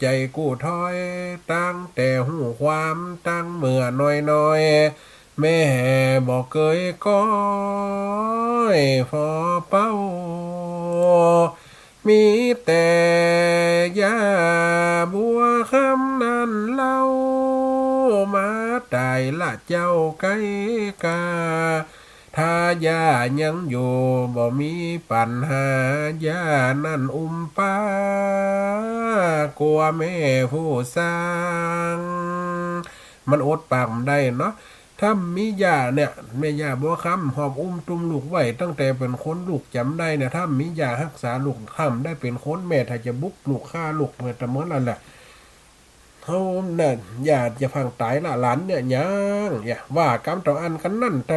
ใจกู้ถอยตั้งแต่หูความตั้งเมื่อน้อยแม่บอกเคยก้อยฟอเป้ามีแต่ยาบัวคำนั้นเล่ามาตายละเจ้าไก่กาถ้าย่ายังอยู่บ่มีปัญหาย่านั่นป้ากลัวแม่ผู้สร้างมันอดปากมันได้เนาะถ้ามีย่าเนี่ยแม่ย่าบัวคำหอบจุมลูกไว้ตั้งแต่เป็นคนลูกจำได้เนี่ยถ้ามีย่ารักษาลูกทำได้เป็นคนแม่ถ้าจะบุกลูกฆ่าลูกเหมือนแต่เมื่อนั่นแหละเขาเนี่ยอยากจะพังตายละหลานเนี่ยยังอย่าว่ากำต่ออันกันนั่นแต่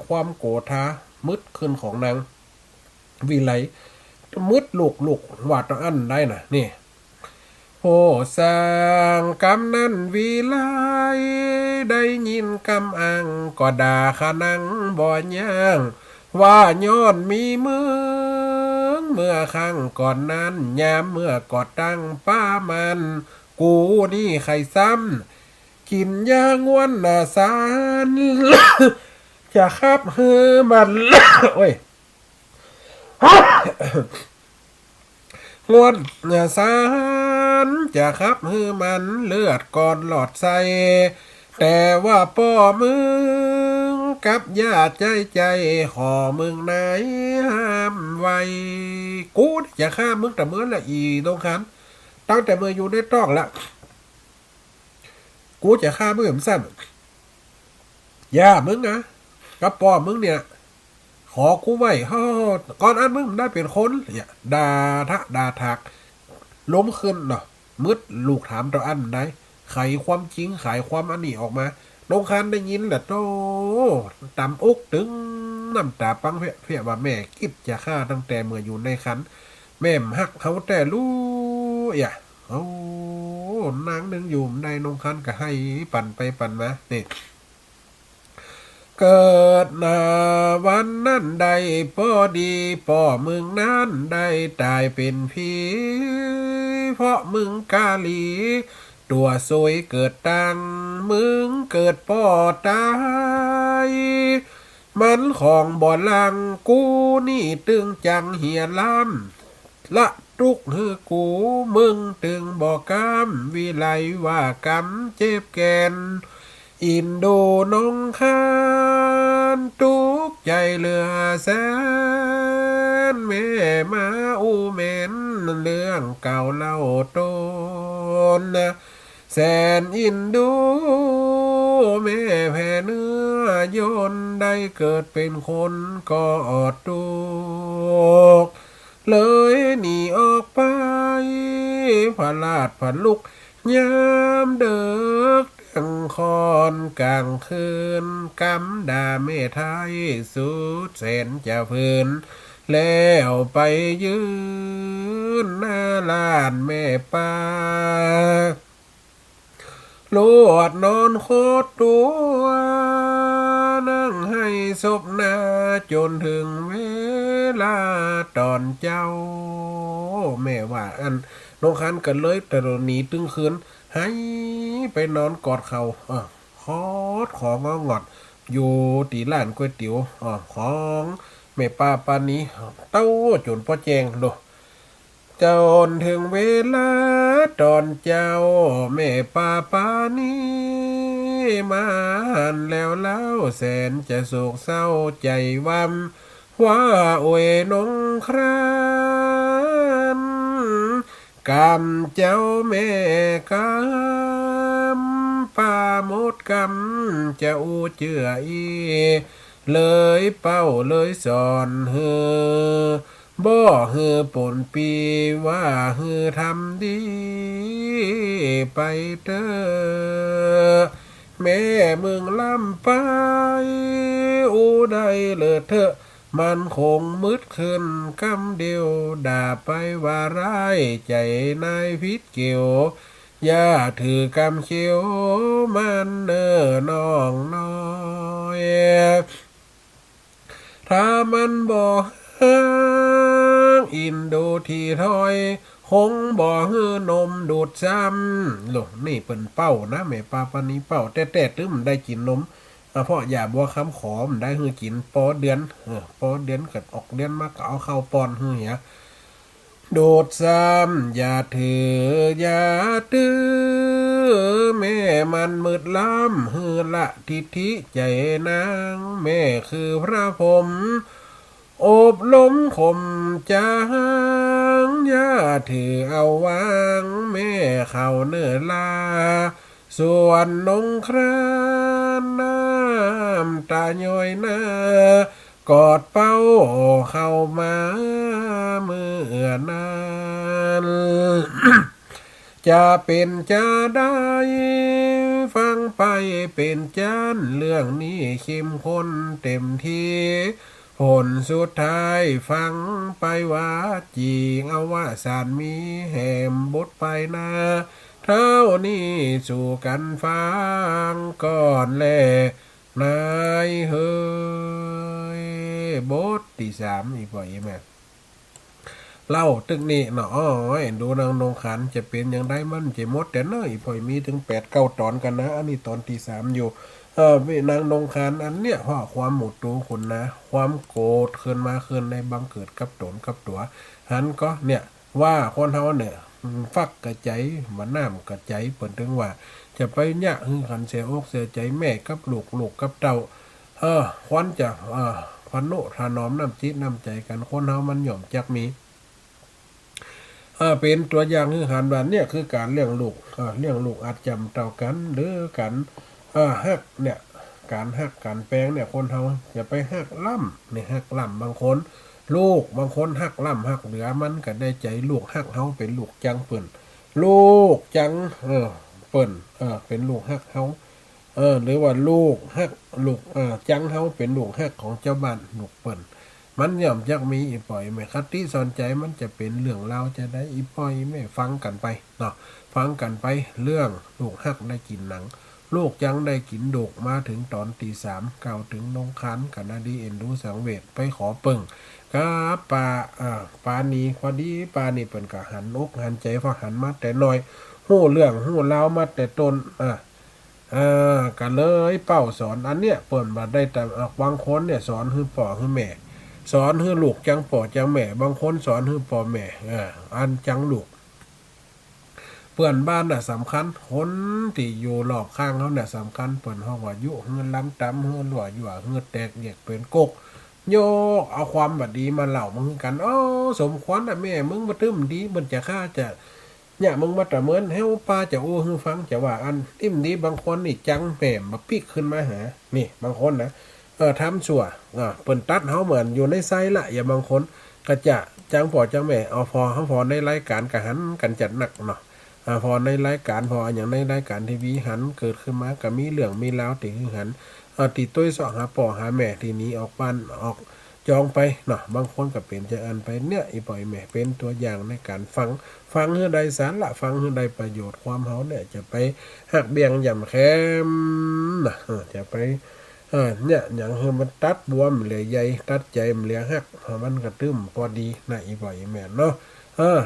ความโกรธามืดขึ้นของนางวิไลมืดลูกว่าต่ออันได้น่ะนี่โอ้สร้างกำนั้นวิไลได้ยินกำอังก็ด่าขนังบ่ย่างว่าย้อนมีเมื่อครั้งก่อนนั้นยามเมื่อกอดตั้งป้ามันกูนี่ไข่ซ้ำกินยางวนน่ะสารจะคับเฮือมันโอ้ยงวนน่ะสารจะคับเฮือมันเลือดก่อนหลอดใสแต่ว่าป้อมึงกับญาติใจขอมึงไหนห้ามไว้กูจะฆ่ามึงแต่เมื่อละอีตรงคันตั้งแต่เมื่ออยู่ในตอกละกูจะฆ่ามึงเหมือนสั้นย่ามึงนะกับป้อมึงเนี่ยขอกูไว้ฮ่อก่อนอันมึงได้เป็นคนเนี่ยด่าทักล้มขึ้นเนาะมืดลูกถามต่ออันได้ไขความจริงขายความอันนี้ออกมาลงคันได้ยินแหละโตตำอกตึงน้ำตาปังเพี้ยว่าแม่คิดจะฆ่าตั้งแต่เมื่ออยู่ในคันแม่หักเขาแต่รู้อย่าเอานางนึงอยู่ในนงคันก็ให้ปั่นไปปั่นมานี่เกิดนาวันนั้นใดพ่อดีพ่อมึงนั้นได้ตายเป็นผีเพราะมึงกาลีตัวสวยเกิดตังมึงเกิดป่อตายมันของบ่อลังกูนี่ตึงจังเหียล้ำละทุกฮือกูมึงตึงบ่อกำวิไลว่ากำเจ็บแกนอินโดนงคานทุกใจเหลือแสนแม่มาอูเมนเรื่องเก่าเล่าต้นนะแสนอินดูแม่แผ่เนื้อยนได้เกิดเป็นคนก็อดตุกเลยหนีออกไปพลาดพลุกยามเดึกทั้งคอนกลางคืนกำดาเมไทยสุดแสนจะพื้นแล้วไปยืนหน้าลานแม่ป้าลวดนอนโคตรตัวนั่งให้ศพหน้าจนถึงเวลาตอนเจ้าแม่ว่าอันน้องคันกันเลยแต่หนีตึงคืนให้ไปนอนกอดเขาของงอดอยู่ตีร้านก๋วยเตี๋ยวของแม่ป้าปานนี้เต้าจนพ่อแจงดูจนถึงเวลาตอนเจ้าแม่ป้าปานี้มาหันแล้วเล่าแสนจะโศกเศร้าใจวำว่าโอยนงครานกำเจ้าแม่กำป้าหมดกำจะอูเจืออีเลยเป้าเลยสอนเฮอบ่ฮือปนปีว่าฮือทำดีไปเด้อแม่มึงลำไปอูได้เลยเถอะมันคงมืดขึ้นคำเดียวด่าไปว่าร้ายใจนายพิษเกี่ยวอย่าถือกำเขียวมันเนอน้องน้อยถ้ามันบอกอินโดที่ถอยค งบ่ฮื้อนมดูดซ้ำโลกนี่เปิ้นเป้านะแม่ปลาปานนี้เป้าแต่ตึ้มได้กินนมเพราะอย่าบัวคำขอมได้ฮื้อกินปอเดือนปอเดือนเกิดออกเดือนมาก็เอาเข้าปอนฮื้อเหียโดดซ้ำอย่าถืออย่าตื้อแม่มันมืดล้ำฮือละทิธิใจนางแม่คือพระพรหมโอบล้มข่มจางอย่าถือเอาวางแม่เขาเนื้อลาส่วนนงครานน้ำตาย้อยหน้ากอดเป้าเข้ามาเมื่อนั้น จะเป็นจะได้ฟังไปเป็นจานเรื่องนี้เข้มข้นเต็มที่ผลสุดท้ายฟังไปว่าจีงเอาว่าสารมีแหมบทไปนาเท่านี้สู่กันฟังก่อนแลนายเฮยบทที่สามอีกบ่อยแม่เล่าตึกนี้เนาะดูนางนงขันจะเป็นอย่างไรมันจะมดแต่เนาะอีกพอยมีถึง8-9 ตอนกันนะอันนี้ตอนที่3อยู่นางนงขันอันเนี้ยเพราะความหมดตัวคนนะความโกรธขึ้นมาขึ้นในบังเกิดกับตนกับตัวหันก็เนี่ยว่าคนเฮาเนี่ยฟักกระใจมาน้ำกระใจเปิดถึงว่าจะไปเนี่ยหึงขันเสียอกเสียใจแม่กับลูกกับเต่าควันจะควันโนทานอมน้ำจิตน้ำใจกันคนเฮามันหย่อมจักมีเป็นตัวอย่างคือหันแบบเนี่ยคือการเลี้ยงลูกอาจจำเต่ากันหรือกันฮักเนี่ยการฮักการแปลงเนี่ยคนเฮาอย่าไปฮักล่ำเนี่ยฮักล่ำบางคนลูกบางคนฮักล่ำฮักเหลือมันก็ได้ใจลูกฮักเฮาเป็นลูกจังเปิ่นลูกจังเปิ่นเป็นลูกฮักเฮาหรือว่าลูกฮักลูกจังเฮาเป็นลูกฮักของเจ้าบ้านลูกเปิ่นมันย่อมจักมีอีปล่อยแม่คติสอนใจมันจะเป็นเรื่องเราจะได้อีปล่อยแม่ฟังกันไปเนาะฟังกันไปเรื่องลูกฮักได้กินหนังลูกจังได้กินโดกมาถึงตอนตี3เก่าถึงนงคันกันนาดีเอ็นดูสังเวชไปขอเปิ่งก็ปานีพอดีปานีเปิ่นกะหันอกหันใจพอหันมาแต่น้อยหู้เรื่องหู้เล่ามาแต่ต้นกันเลยเป้าสอนอันเนี้ยเปิ่นมาได้แต่บางคนเนี่ยสอนคือพ่อคือแม่สอนให้ลูกจังป่อจังแม่บางคนสอนให้ป่อแม่อันจังลูกเพื่อนบ้านน่ะสำคัญคนที่อยู่รอบข้างเขาเนี่ยสำคัญเปิ่นห้องว่ายุเงินล้ำตำเงินหลวอยู่เงินแตกแยกเป็นกกโยกเอาความบัดดีมาเล่ามึงกันสมควรนะแม่มึงมาตึ้มดีมันจะฆ่าจะเนี่ยมึงมาแต่เหมือนเฮาป้าจะอู้ให้ฟังจะว่าอันติ้มดีบางคนนี่จังแปมมาปิกขึ้นมาหานี่บางคนนะทำชั่วเปิ่นตัดเขาเหมือนอยู่ในไซละอย่าบางคนก็จะจังปอจังแม่เอาพอเขาพอในรายการกะหันกันจัดหนักเนาะพอในรายการพออย่างในรายการทีวีหันเกิดขึ้นมาก็มีเรื่องมีแล้วติหันติดตัวสอหาปอหาแม่ทีนี้ออกบ้านออกจองไปเนาะบางคนก็เป็นจะอันไปเนี่ยอีปล่อยแม่เป็นตัวอย่างในการฟังเฮือใดสารละฟังเฮือใดประโยชน์ความเขาเนี่ยจะไปหักเบี่ยงย่ำแคมนะจะไปเนี่ยอย่างเฮมันตัดบวมเหลือใยตัดใจมันเหลือหักมันกระตึ้มพอดีนะอีบ่อยแม่เนาะ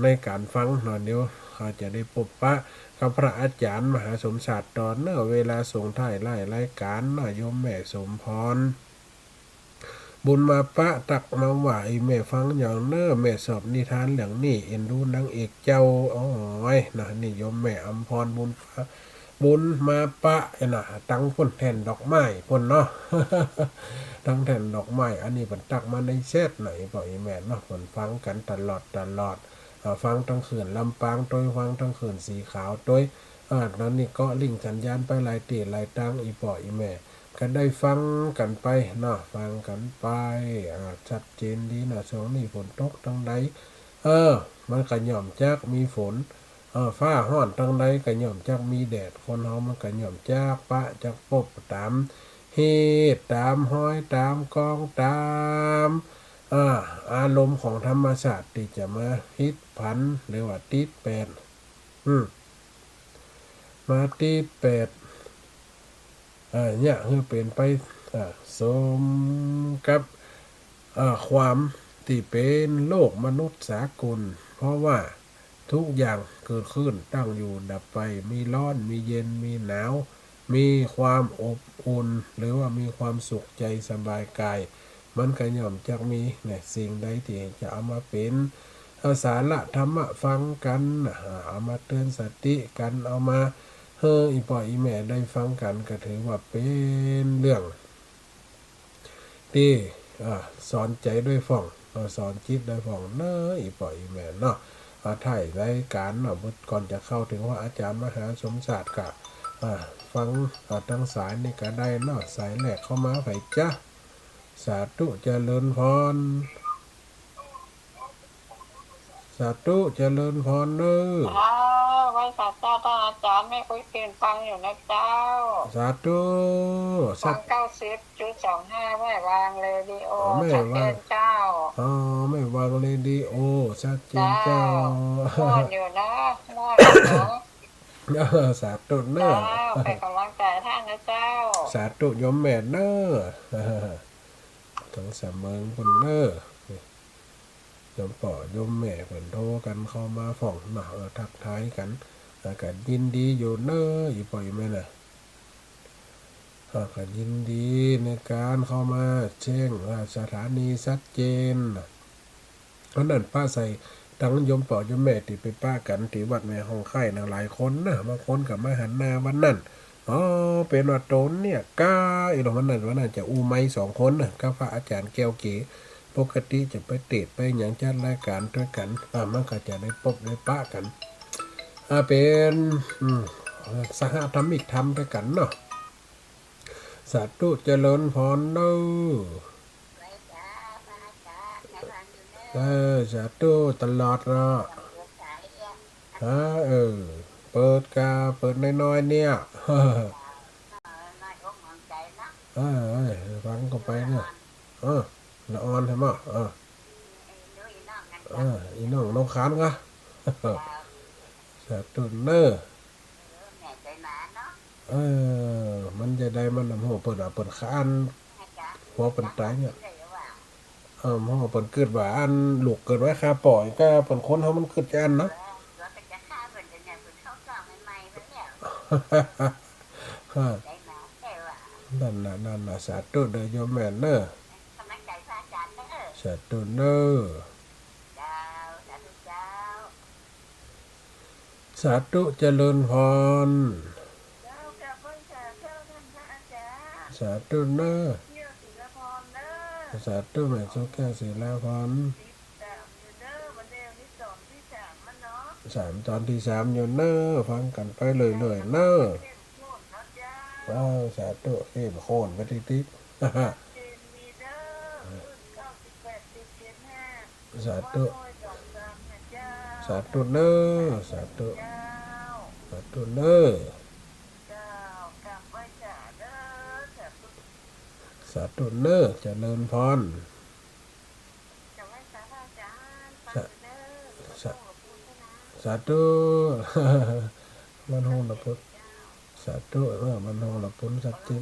ในการฟังหน่อยเดียวเขาจะได้พบปะกับพระอาจารย์มหาสมศาสตร์ตอนเนาะเวลาส่งท้ายรายการนะโยมแม่สมพรบุญมาปะตักมาไหวแม่ฟังอย่างเน้อแม่สอบนิทานอย่างนี้เอ็นดูนางเอกเจ้านะนี่โยมแม่อำพรบุญมาปะนะตั้งพ่นแทนดอกไม้พ่นเนาะ ตั้งแทนดอกไม้อันนี้ผมตักมาในเซตไหนปล่อยแม่เนาะผมฟังกันตลอดฟังทั้งเขื่อนลำปางโดยฟังทั้งเขื่อนสีขาวโดยนั้นนี่ก็ลิงสัญญาณไปหลายตีหลายตั้งอีปล่อยแม่ก็ได้ฟังกันไปเนาะฟังกันไปชัดเจนดีนะช่วงนี้ฝนตกทั้งใดมันก็ย่อมจากมีฝนฟ้าห้อนทั้งใดก็ย่อมจากมีแดดคนเฮามันก็ย่อมจากปะจากปบตามเหตุตามห้อยตามกองตามอารมณ์ของธรรมชาติที่จะมาฮิตพันหรือว่าติดแปดมาติดแปดเนี่ยคือเป็นไปสมกับความที่เป็นโลกมนุษย์สากลเพราะว่า ทุกอย่างเกิดขึ้นตั้งอยู่ดับไปมีร้อนมีเย็นมีหนาวมีความอบอุ่นหรือว่ามีความสุขใจสบายกายมันก็ย่อมจะมีเนี่ยสิ่งใดที่จะเอามาเป็นสาระธรรมะฟังกันเอามาเตือนสติกันเอามาอีพ่ออีแม่ได้ฟังกันก็ถือว่าเป็นเรื่องที่สอนใจด้วยฟ่องสอนจิตด้วยฟ่องเนอะอีพ่ออีแม่เนาะถ่ายรายการเนาะก่อนจะเข้าถึงว่าอาจารย์มหาสมศาสตร์กับฟังทั้งสายนี่ก็ได้เนาะสายแรกเข้ามาไผจ้ะสาธุเจริญพรสาธุเจริญพรเนอะไว้สัตว์เจ้าท่านอาจารย์ไม่คุยเปลี่ยนฟังอยู่นะเจ้าสาธุฟัง90.25ไม่วางเรดิโอชัดเจนเจ้าไม่วางเรดิโอชัดเจนเจ้าม่วนอยู่นะม่วนอยู่สาธุเนอะเป็นกำลังใจท่านนะเจ้าสาธุยมแม่เนอะทั้งสามเมืองคนเนอะยมป่อยมแม่เพิ่นโทรกันเข้ามาฝ่องมาทักทายกันกันยินดีอยู่เนอะอีปล่อยแม่น่ะกันยินดีในการเข้ามาแจ้งสถานีชัดเจนเพราะนั้นป้าใส่ทั้งยมป่อยมแม่ที่ไปป้ากันที่วัดแม่ห้องไข่นะหลายคนนะบางคนกับมาหันหน้าวันนั้นเป็นวัดโตนเนี่ยก้าอีหลวงวันนั้นจะอูไม้2 คนนะกับพระอาจารย์แก้วเก๋ปกติจะไปเตะไปอย่างจัดรายการด้วยกันมันก็จะได้พบได้ปะกันเป็นสหธรรมิกธรรมด้วยกันเนาะสาธุเจริญพรเด้อสาธุตลอดเนาะเปิดน้อยๆเนี่ยฟังก็ไปเนี่ยละออนใช่ไหมอีน้องขานก็สาธุเนอมันจะได้มันนำหัวเปิดขานหัวเปิดตายเนี่ยหัวเปิดเกิดว่าอันลูกเกิดไว้คาปล่อยก็เปิดคนเขามันเกิดอันเนาะนั่นน่ะสาธุเด้อโยมแม่เนอสาธุเนอสาธุเจริญพรสาธุเนอสาธุแม่สุแก้วศิลาพร3 ตอนที่ 3อยู่เนอฟังกันไปเลยเนอสาธุเข้มข้นไปติ๊กสาธุสาธุเนอสาธุเนอสาธุเนอเจริญพรสาธุมันหงละพุทธสาธุมันหงละพุทธสัจจริง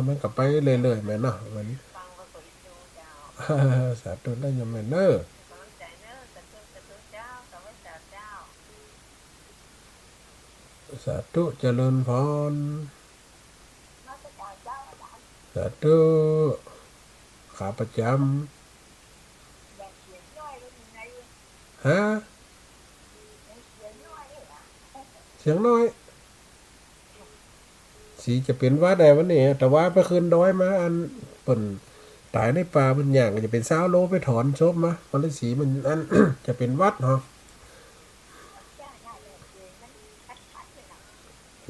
มันก็ไปเลยแม่เนาะมันสาธุได้ยังแม่เนอสาธุเจริญพรสาธุขาประจำฮะเสียงน้อยสีจะเป็นว่าใดวันนี้แต่ว่าไปคืนดอยมาอันเปิ่นตายในป่ามันอย่างจะเป็นสาวโลไปถอนซบมามันเลยสีมันอัน จะเป็นวัดเหรอ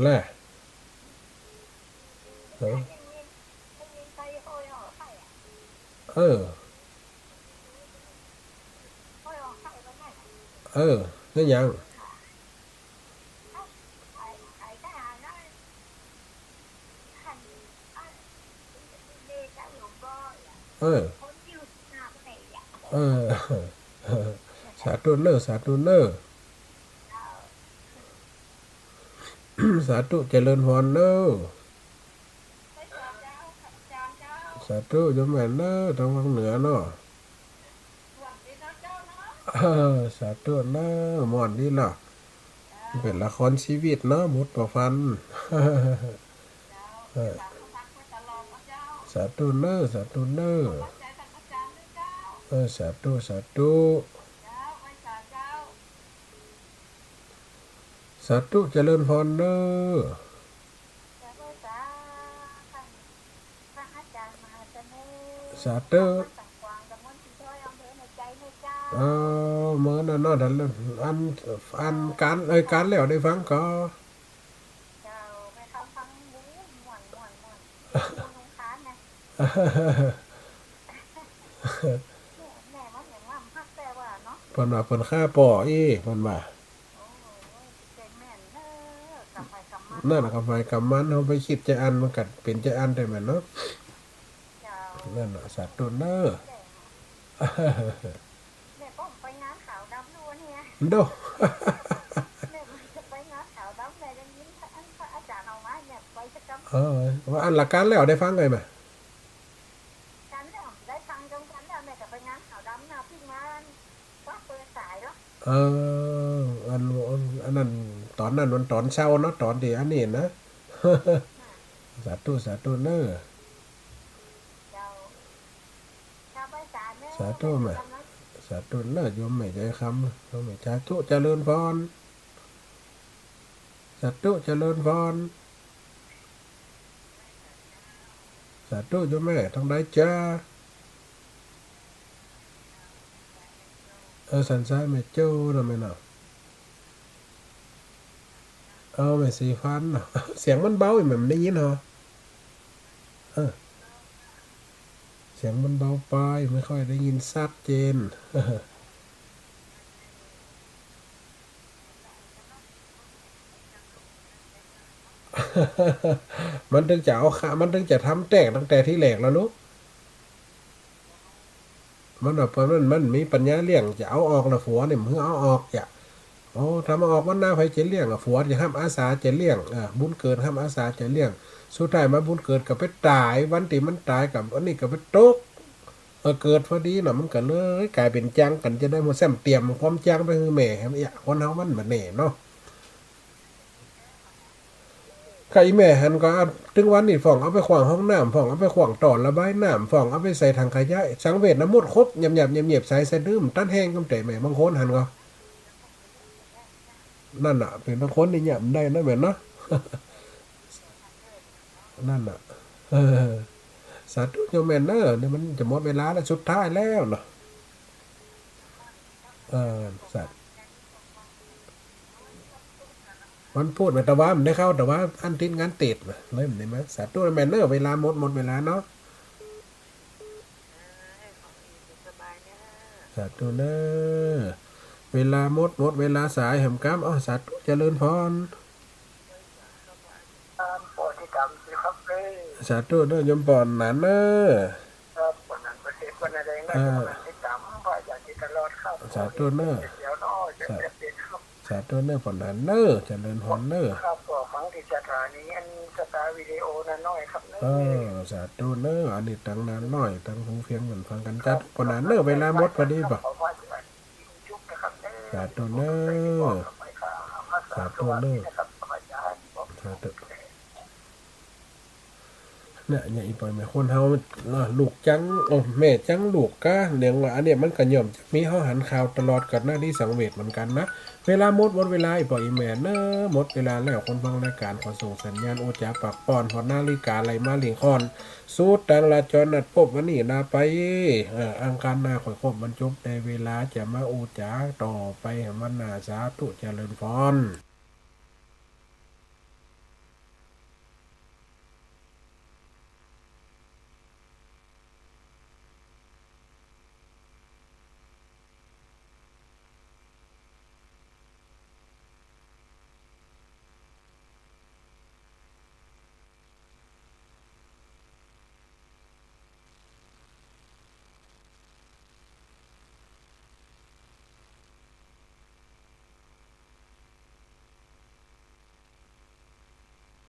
แหละนี่ยังสาธุเนอสาธุเนอสาธุเจริญพรเนอสาธุยมแม่เนอทางภาคเหนือเนาะ สาธุเนอะหมอนนี่เนาะเป็นละครชีวิตเนาะมุดประฟัน เจ้าเดี๋ยวถามเขาทักไว้ตลอดนะเจ้าสาธุเนอะสาธุเนอะขอบใจท่านอาจารย์ด้วยเจ้าสาธุสาธุเจ้าไว้สาเจ้าสาธุเจริญพรเนอะเจ้าไว้สาท่านพระอาจารย์มหาเสน่ห์สาธุ ทำมาต่างกวางกับมนที่ช่วยอำเภอในใจในเจ้าเอเมื่อนั้นเนาะดันอันการการแล้วได้ฟังก็ เจ้าไม่คำฟังบู๊ม่วนลุงค้านนะแม่มันอย่างว่าพักแต่ว่าเนาะเพิ่นว่าเพิ่นฆ่าปออีเพิ่นว่าโอ้ยเก่งแม่นเด้อกลับไปกลับมานั่นเนาะน่ะก็ไปกับมันเฮาไปคิดใจอันมันก็เป็นใจอันได้แม่นเนาะเจ้านั่นน่ะสาธุเด้อ แก่แม่ป้อมไปงานขาวดำด้วยเนี่ย โด แม่มันจะไปงานขาวดำแม่ยังยิ้มพระอาจารย์เอาไม้เนี่ยไปสักกเออว่าอันหลักการแล้วได้ฟังไงมาำกันแล้วได้ฟังจงกันแล้วแม่จะไปงานขาวดำนะพี่งานว่าเปิดสายแล้วเอออันนั้นตอนนั้นมันตอนเช้าเนาะตอนที่อันนี้นะ สาธุสาธุเด้อเจ้าชาวบ้านสารเนี่ยสาธุแม่จะมากำลังสาธุเด้อโยมไม่ใจคำโยมไม่สาธุเจริญพรสาธุเจริญพรสาธุโยมแม่ทั้งได้จ้าสันซ้ายไม่เจ้านะแม่เนาะไม่สีฟันเนาะ เสียงมันเบาอย่างมันได้ยินเหรอเออเสียงมันเบาไปไม่ค่อยได้ยินชัดเจน มันถึงจะเอาขามันถึงจะทำแตกตั้งแต่ที่แหลกแล้วลูกมันแบบมันมีปัญญาเลี้ยงจะเอาออกละผัวเนี่ยมึงเอาออกอย่าโอ้ทำเอาออกมันหน้าไฟจะเลี้ยงอะผัวจะห้ามอาสาจะเลี้ยงบุญเกิดห้ามอาสาจะเลี้ยงสุดท้ายมาบุญเกิดกับไปตายวันที่มันตายกับอันนี้กับไปตกเกิดพอดีเนาะมันก็เลยกลายเป็นจังกันจะได้หมดแซมเตรียมความจังไปคือแม่ครับเนี่ยคนเฮามันแบบนี้เนาะไก่แม่หันก็ถึงวันนี้ฝ่องเอาไปขวางห้องน้ำฝ่องเอาไปขวางต่อระบายน้ำฝ่องเอาไปใส่ถังขยะสังเวชน้ำมดครบหยาบใส่ดื่มตั้นแห้งกำแต่แม่บางคนหันก็นั่นอ่ะเป็นบางคนนี่หยาบได้นะแม่เนาะ นั่นอ่ะเออสาธุโยมแม่เนอเนี่ยมันจะหมดเวลาแล้วสุดท้ายแล้วเนาะเออสัตว์มันพูดแต่ว่ามันได้เข้าแต่ว่าอันทิ้นงานติดเลยมันได้ไหมสาธุแม่เนอเวลาหมดเวลาเนาะสบายเนี่ยสาธุเนอเวลาหมดเวลาสายแหมกำสาธุเจริญพรปฏิกรรมสิครับเลยสาธุเนอยมปอนหนานเนอครับวันนั้นประเทศวันอะไรนะวันที่จำว่าอยากที่ตลอดครับสาธุเนอเดี๋ยวน้อจะเป็นครับสาธุเนอปอนหนานเนอเจริญพรเนอครับก็ฟังที่สถานีอันสตาร์วิดีโอนั้นน้อยครับเนสาธุเนออันนี้ตั้งนานหน่อยตั้งหูเพียงเหมือนฟังกันจัดปอนหนานเนอเวลาหมดพอดีป่ะสาธุเนอสาธุเนอสาธุเนี่ยอีปอยแม่คนเฮาลูกจังแม่จังลูกก้าเลี้ยงว่าอันเนี้ยมันก็ย่อมมีเฮาหันข่าวตลอดกับหน้าที่สังเวชเหมือนกันนะเวลาหมดเวลาอีปอยแม่เนอะหมดเวลาแล้วคนฟังรายการขอส่งสัญญาณโอจ๋าปากป้อนพอนาฬิกาไหลมาเลียงคอนสูดตังลาจรนัดพบวันนี้ลาไปอังคารหน้าข่อยครบบรรจบในเวลาจะมาโอจ๋าต่อไปมันนาสาธุเจริญพร